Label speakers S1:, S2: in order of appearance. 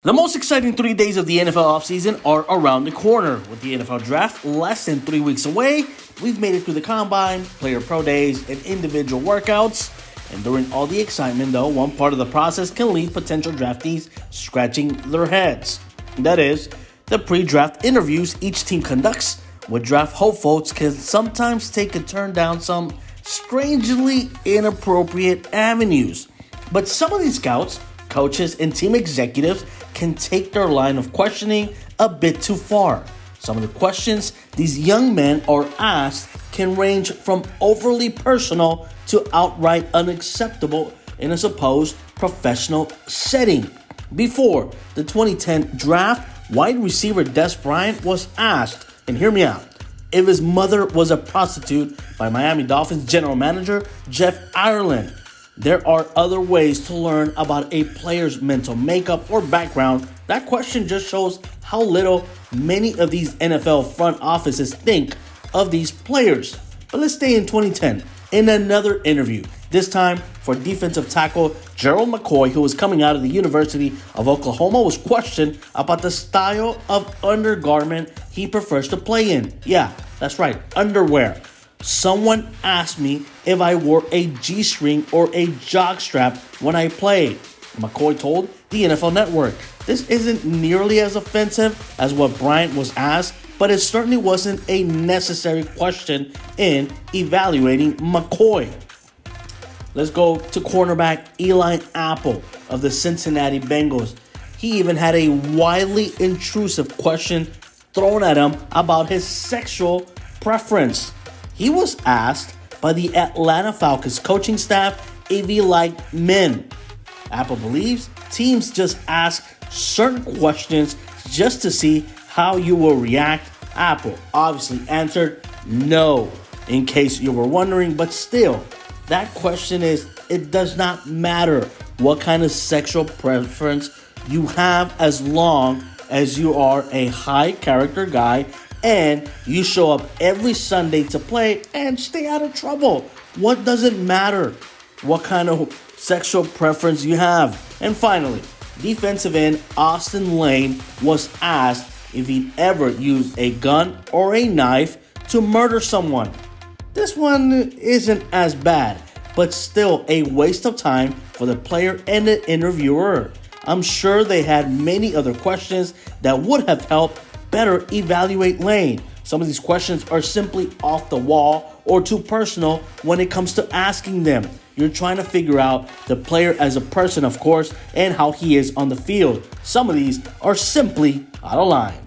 S1: The most exciting 3 days of the NFL offseason are around the corner. With the NFL draft less than 3 weeks away, we've made it through the combine, player pro days, and individual workouts. And during all the excitement, though, one part of the process can leave potential draftees scratching their heads. That is, the pre-draft interviews each team conducts with draft hopefuls can sometimes take a turn down some strangely inappropriate avenues. But some of these scouts, coaches, and team executives can take their line of questioning a bit too far. Some of the questions these young men are asked can range from overly personal to outright unacceptable in a supposed professional setting. Before the 2010 draft, wide receiver Dez Bryant was asked, and hear me out, if his mother was a prostitute by Miami Dolphins general manager Jeff Ireland. There are other ways to learn about a player's mental makeup or background. That question just shows how little many of these NFL front offices think of these players. But let's stay in 2010. In another interview, this time for defensive tackle Gerald McCoy, who was coming out of the University of Oklahoma, was questioned about the style of undergarment he prefers to play in. Yeah, that's right, underwear. Someone asked me if I wore a G-string or a jockstrap when I played. McCoy told the NFL Network. This isn't nearly as offensive as what Bryant was asked, but it certainly wasn't a necessary question in evaluating McCoy. Let's go to cornerback Eli Apple of the Cincinnati Bengals. He even had a wildly intrusive question thrown at him about his sexual preference. He was asked by the Atlanta Falcons coaching staff if he liked men. Apple believes teams just ask certain questions just to see how you will react. Apple obviously answered no, in case you were wondering, but still, that question is, it does not matter what kind of sexual preference you have as long as you are a high character guy and you show up every Sunday to play and stay out of trouble. What does it matter what kind of sexual preference you have? And finally, defensive end Austin Lane was asked if he'd ever used a gun or a knife to murder someone. This one isn't as bad, but still a waste of time for the player and the interviewer. I'm sure they had many other questions that would have helped better evaluate Lane. Some of these questions are simply off the wall or too personal when it comes to asking them. You're trying to figure out the player as a person, of course, and how he is on the field. Some of these are simply out of line.